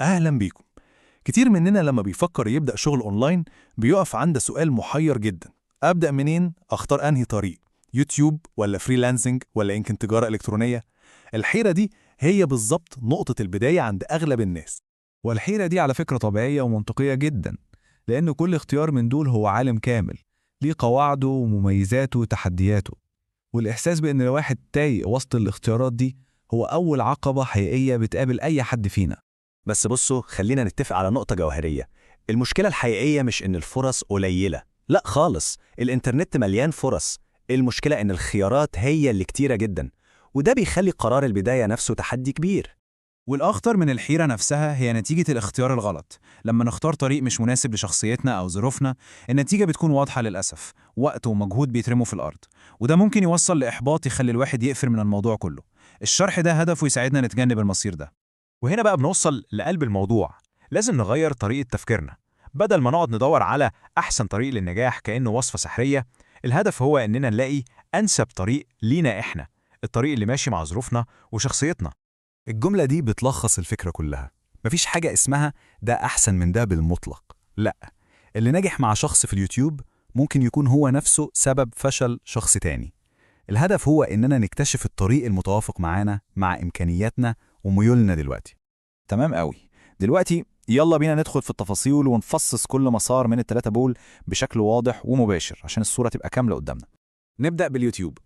أهلا بيكم. كتير مننا لما بيفكر يبدأ شغل أونلاين بيقف عند سؤال محير جدا: أبدأ منين؟ أختار أنهي طريق؟ يوتيوب ولا فريلانسنج ولا يمكن تجارة إلكترونية؟ الحيرة دي هي بالظبط نقطة البداية عند أغلب الناس. والحيرة دي على فكرة طبيعية ومنطقية جدا، لأن كل اختيار من دول هو عالم كامل، ليه قواعده ومميزاته وتحدياته. والإحساس بأن الواحد تايه وسط الاختيارات دي هو أول عقبة حقيقية بتقابل أي حد فينا. بس بصوا، خلينا نتفق على نقطة جوهرية. المشكلة الحقيقية مش إن الفرص قليلة، لا خالص، الإنترنت مليان فرص. المشكلة إن الخيارات هي اللي كتيرة جدا، وده بيخلي قرار البداية نفسه تحدي كبير. والأخطر من الحيرة نفسها هي نتيجة الاختيار الغلط. لما نختار طريق مش مناسب لشخصيتنا أو ظروفنا، النتيجة بتكون واضحة للأسف، وقت ومجهود بيترموا في الأرض، وده ممكن يوصل لإحباط يخلي الواحد يقفل من الموضوع كله. الشرح ده هدفه يساعدنا نتجنب المصير ده. وهنا بقى بنوصل لقلب الموضوع. لازم نغير طريقة تفكيرنا. بدل ما نقعد ندور على أحسن طريق للنجاح كأنه وصفة سحرية، الهدف هو إننا نلاقي أنسب طريق لينا إحنا، الطريق اللي ماشي مع ظروفنا وشخصيتنا. الجملة دي بتلخص الفكرة كلها. مفيش حاجة اسمها ده أحسن من ده بالمطلق، لا. اللي نجح مع شخص في اليوتيوب ممكن يكون هو نفسه سبب فشل شخص تاني. الهدف هو إننا نكتشف الطريق المتوافق معانا مع إمكانياتنا وميولنا دلوقتي. تمام قوي. دلوقتي يلا بينا ندخل في التفاصيل ونفصص كل مسار من التلاتة بول بشكل واضح ومباشر عشان الصورة تبقى كاملة قدامنا. نبدأ باليوتيوب.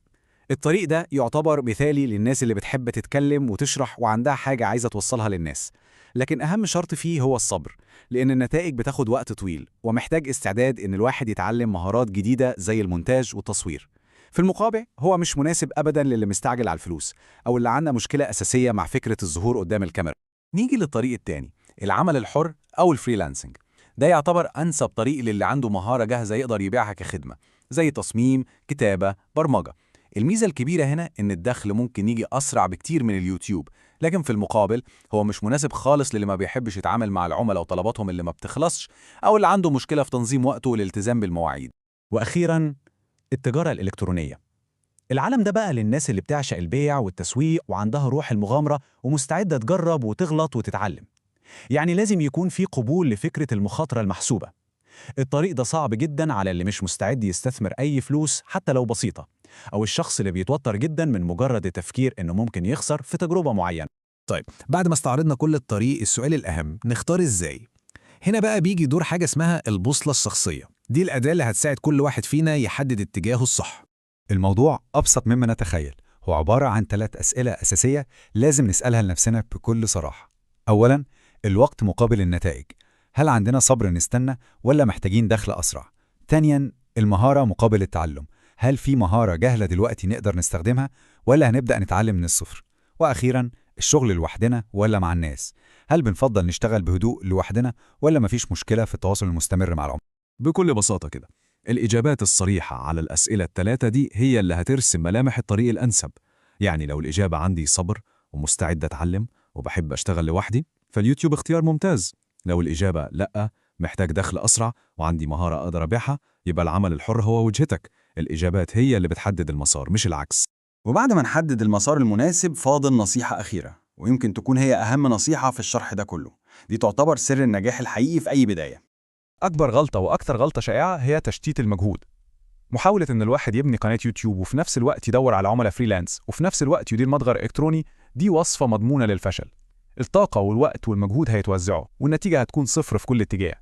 الطريق ده يعتبر مثالي للناس اللي بتحب تتكلم وتشرح وعندها حاجة عايزة توصلها للناس، لكن أهم شرط فيه هو الصبر، لأن النتائج بتاخد وقت طويل ومحتاج استعداد إن الواحد يتعلم مهارات جديدة زي المونتاج والتصوير. في المقابل هو مش مناسب أبداً للي مستعجل على الفلوس أو اللي عنده مشكلة أساسية مع فكرة الظهور قدام الكاميرا. نيجي للطريق التاني، العمل الحر أو الفريلانسنج. ده يعتبر أنسب طريق للي عنده مهارة جاهزة يقدر يبيعها كخدمة، زي تصميم، كتابة، برمجة. الميزة الكبيرة هنا إن الدخل ممكن يجي أسرع بكتير من اليوتيوب، لكن في المقابل هو مش مناسب خالص للي ما بيحبش يتعامل مع العملاء وطلباتهم اللي ما بتخلصش، أو اللي عنده مشكلة في تنظيم وقته والالتزام بالمواعيد. وأخيراً، التجارة الإلكترونية. العالم ده بقى للناس اللي بتعشق البيع والتسويق وعندها روح المغامرة ومستعدة تجرب وتغلط وتتعلم. يعني لازم يكون في قبول لفكرة المخاطرة المحسوبة. الطريق ده صعب جدا على اللي مش مستعد يستثمر أي فلوس حتى لو بسيطة، أو الشخص اللي بيتوتر جدا من مجرد التفكير إنه ممكن يخسر في تجربة معينة. طيب، بعد ما استعرضنا كل الطريق، السؤال الأهم: نختار إزاي؟ هنا بقى بيجي دور حاجة اسمها البوصلة الشخصية. دي الأداة اللي هتساعد كل واحد فينا يحدد اتجاهه الصح. الموضوع أبسط مما نتخيل، هو عبارة عن 3 أسئلة أساسية لازم نسألها لنفسنا بكل صراحة. أولاً، الوقت مقابل النتائج. هل عندنا صبر نستنى ولا محتاجين دخل أسرع؟ ثانياً، المهارة مقابل التعلم. هل في مهارة جاهلة دلوقتي نقدر نستخدمها ولا هنبدأ نتعلم من الصفر؟ وأخيراً، الشغل لوحدنا ولا مع الناس؟ هل بنفضل نشتغل بهدوء لوحدنا ولا مفيش مشكلة في التواصل المستمر مع العملاء؟ بكل بساطة كده، الإجابات الصريحة على الأسئلة الثلاثة دي هي اللي هترسم ملامح الطريق الأنسب. يعني لو الإجابة عندي صبر ومستعد أتعلم وبحب أشتغل لوحدي، فاليوتيوب اختيار ممتاز. لو الإجابة لأ، محتاج دخل أسرع وعندي مهارة أقدر أبيعها، يبقى العمل الحر هو وجهتك. الإجابات هي اللي بتحدد المسار مش العكس. وبعد ما نحدد المسار المناسب، فاضل نصيحة أخيرة، ويمكن تكون هي أهم نصيحة في الشرح ده كله. دي تعتبر سر النجاح الحقيقي في أي بداية. أكبر غلطة وأكثر غلطة شائعة هي تشتيت المجهود. محاولة إن الواحد يبني قناة يوتيوب وفي نفس الوقت يدور على عملاء فريلانس وفي نفس الوقت يدير متجر إلكتروني، دي وصفة مضمونة للفشل. الطاقة والوقت والمجهود هيتوزعوا والنتيجة هتكون صفر في كل اتجاه.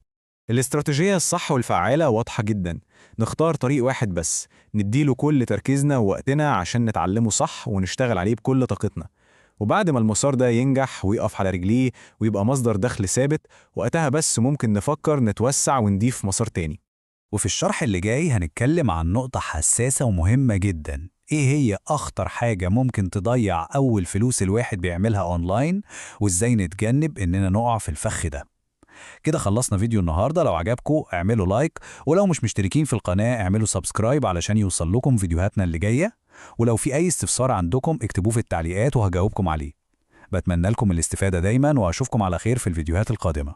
الاستراتيجية الصح والفعالة واضحة جدا. نختار طريق واحد بس، نديله كل تركيزنا ووقتنا عشان نتعلمه صح ونشتغل عليه بكل طاقتنا. وبعد ما المسار ده ينجح ويقف على رجليه ويبقى مصدر دخل ثابت، وقتها بس ممكن نفكر نتوسع ونضيف مسار تاني. وفي الشرح اللي جاي هنتكلم عن نقطة حساسة ومهمة جدا: ايه هي اخطر حاجة ممكن تضيع اول فلوس الواحد بيعملها اونلاين، وازاي نتجنب اننا نقع في الفخ ده. كده خلصنا فيديو النهاردة. لو عجبكم اعملوا لايك، ولو مش مشتركين في القناة اعملوا سبسكرايب علشان يوصل لكم فيديوهاتنا اللي جاية. ولو في اي استفسار عندكم اكتبوه في التعليقات وهجاوبكم عليه. بتمنى لكم الاستفادة دايما، واشوفكم على خير في الفيديوهات القادمة.